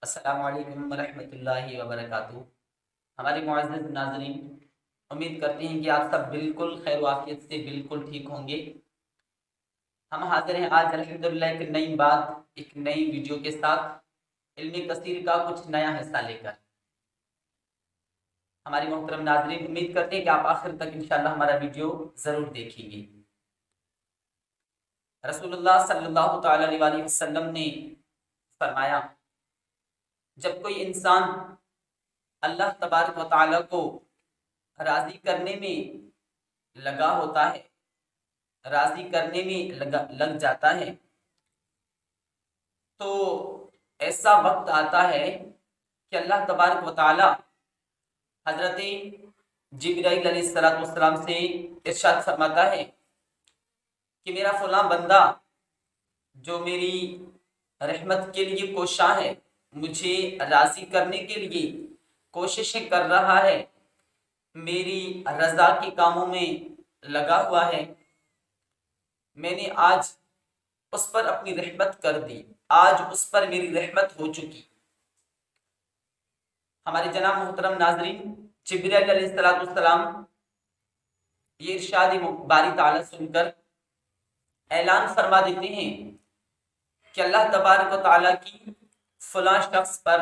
السلام علیکم ورحمۃ اللہ وبرکاتہ۔ ہمارے معزز ناظرین، امید کرتے ہیں کہ آپ سب بالکل خیر و عافیت سے بالکل ٹھیک ہوں گے۔ ہم حاضر ہیں آج الحمدللہ ایک نئی بات، ایک نئی ویڈیو کے ساتھ، علم کثیر کا کچھ نیا حصہ لے کر۔ ہماری محترم ناظرین، امید کرتے ہیں کہ آپ آخر تک انشاءاللہ ہمارا ویڈیو ضرور دیکھیں گے۔ رسول اللہ صلی اللہ تعالی علیہ وسلم نے فرمایا، جب کوئی انسان اللہ تبارک و تعالی کو راضی کرنے میں لگا ہوتا ہے، راضی کرنے میں لگ جاتا ہے، تو ایسا وقت آتا ہے کہ اللہ تبارک و تعالی حضرت جبرائیل علیہ السلام سے ارشاد فرماتا ہے کہ میرا فلاں بندہ جو میری رحمت کے لیے کوشاں ہے، مجھے راضی کرنے کے لیے کوششیں کر رہا ہے، میری رضا کے کاموں میں لگا ہوا ہے، میں نے آج اس پر اپنی رحمت کر دی، آج اس پر میری رحمت ہو چکی۔ ہمارے جناب محترم ناظرین، جبرائیل علیہ السلام یہ ارشاد باری تعالیٰ سن کر اعلان فرما دیتے ہیں کہ اللہ تبارک و تعالیٰ کی فلاں شخص پر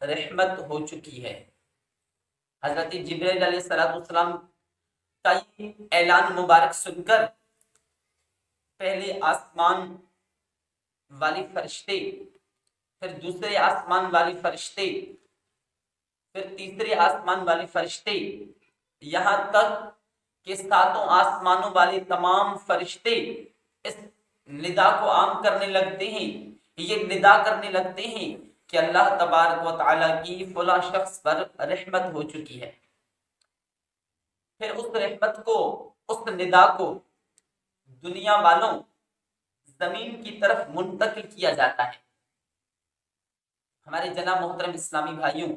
رحمت ہو چکی ہے۔ حضرت جبرائیل علیہ السلام کا یہ اعلان مبارک سن کر پہلے آسمان والی فرشتے، پھر دوسرے آسمان والی فرشتے، پھر تیسرے آسمان والی فرشتے، یہاں تک کہ ساتوں آسمانوں والے تمام فرشتے اس ندا کو عام کرنے لگتے ہیں، یہ ندا کرنے لگتے ہیں کہ اللہ تبارک و تعالیٰ کی فلاں شخص پر رحمت ہو چکی ہے۔ پھر اس رحمت کو، اس ندا کو دنیا والوں، زمین کی طرف منتقل کیا جاتا ہے۔ ہمارے جناب محترم اسلامی بھائیوں،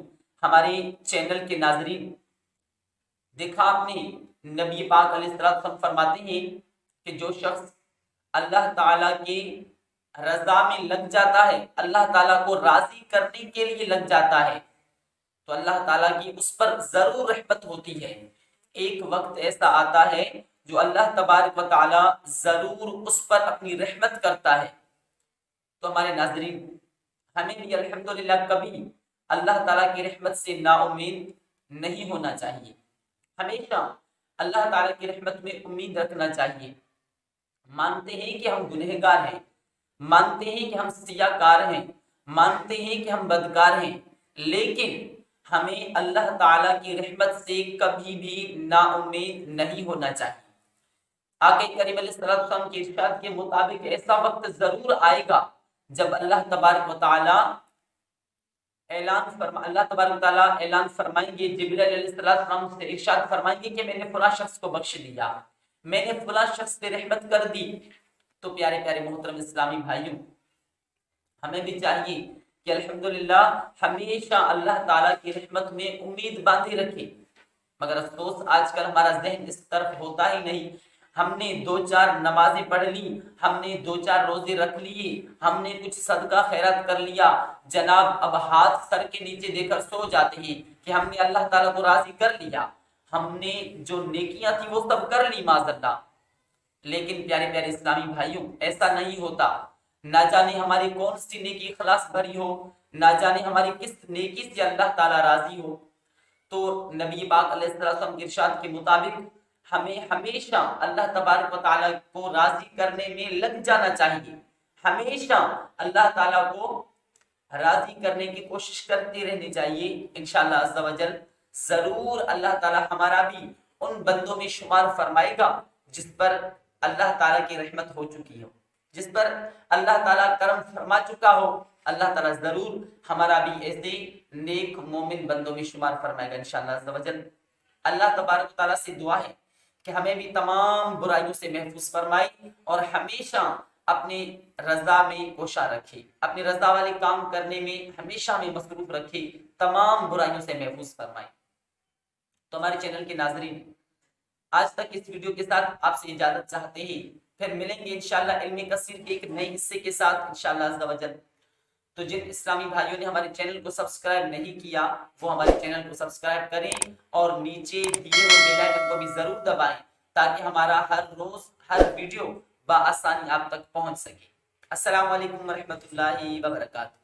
ہمارے چینل کے ناظرین، دیکھا آپ نے نبی پاک علیہ السلام فرماتے ہیں کہ جو شخص اللہ تعالیٰ کی رضا میں لگ جاتا ہے، اللہ تعالیٰ کو راضی کرنے کے لیے لگ جاتا ہے، تو اللہ تعالیٰ کی اس پر ضرور رحمت ہوتی ہے۔ ایک وقت ایسا آتا ہے جو اللہ تبارک و تعالیٰ ضرور اس پر اپنی رحمت کرتا ہے۔ تو ہمارے ناظرین، ہمیں بھی الحمدللہ کبھی اللہ تعالیٰ کی رحمت سے نا امید نہیں ہونا چاہیے، ہمیشہ اللہ تعالیٰ کی رحمت میں امید رکھنا چاہیے۔ مانتے ہیں کہ ہم گنہگار ہیں، مانتے ہیں کہ ہم سیاہ کار ہیں، مانتے ہیں کہ ہم بدکار ہیں، لیکن ہمیں اللہ تعالیٰ کی رحمت سے کبھی بھی نا امید نہیں ہونا چاہیے۔ آقا کریم علیہ السلام کے ارشاد کے مطابق ایسا وقت ضرور آئے گا جب اللہ تبارک و تعالیٰ اعلان فرمائیں گے، جبرائیل علیہ السلام سے ارشاد فرمائیں گے کہ میں نے فلاں شخص کو بخش دیا، میں نے فلاں شخص پہ رحمت کر دی۔ تو پیارے پیارے محترم اسلامی بھائیوں، ہمیں بھی چاہیے کہ الحمدللہ ہمیشہ اللہ تعالیٰ کی رحمت میں امید باندھے رکھے، مگر افسوس آج کل ہمارا ذہن اس طرف ہوتا ہی نہیں۔ ہم نے دو چار نمازیں پڑھ لی، ہم نے دو چار روزے رکھ لیے، ہم نے کچھ صدقہ خیرات کر لیا، جناب اب ہاتھ سر کے نیچے دے کر سو جاتے ہیں کہ ہم نے اللہ تعالیٰ کو راضی کر لیا، ہم نے جو نیکیاں تھی وہ سب کر لی معاذ اللہ۔ لیکن پیارے پیارے اسلامی بھائیوں، ایسا نہیں ہوتا۔ نہ جانے ہماری کون سی نیکی اخلاص بھری ہو، نہ جانے ہماری کس نیکی سے اللہ تعالیٰ راضی ہو۔ تو نبی پاک علیہ السلام کے ارشاد کے مطابق ہمیں ہمیشہ اللہ تبارک و تعالیٰ کو راضی کرنے میں لگ جانا چاہیے، ہمیشہ اللہ تعالیٰ کو راضی کرنے کی کوشش کرتے رہنے چاہیے۔ انشاءاللہ عز و جل ضرور اللہ تعالیٰ ہمارا بھی ان بندوں میں شمار فرمائے گا جس پر اللہ تعالیٰ کی رحمت ہو چکی ہو، جس پر اللہ تعالیٰ کرم فرما چکا ہو۔ اللہ تعالیٰ ضرور ہمارا بھی ایسے نیک مومن بندوں میں شمار فرمائے گا انشاءاللہ عز و جل۔ اللہ تبارک و تعالیٰ سے دعا ہے کہ ہمیں بھی تمام برائیوں سے محفوظ فرمائے اور ہمیشہ اپنی رضا میں کوشاں رکھے، اپنی رضا والے کام کرنے میں ہمیشہ ہمیں مصروف رکھے، تمام برائیوں سے محفوظ فرمائے۔ تو ہمارے چینل کے ناظرین، آج تک اس ویڈیو کے ساتھ آپ سے اجازت چاہتے ہیں، پھر ملیں گے انشاءاللہ علم کثیر کے ایک نئے حصے کے ساتھ انشاءاللہ عز و جل۔ تو جن اسلامی بھائیوں نے ہمارے چینل کو سبسکرائب نہیں کیا وہ ہمارے چینل کو سبسکرائب کریں اور نیچے دیے ہوئے بیل آئکن کو بھی ضرور دبائیں تاکہ ہمارا ہر روز ہر ویڈیو بآسانی آپ تک پہنچ سکے۔ السلام علیکم ورحمۃ اللہ وبرکاتہ۔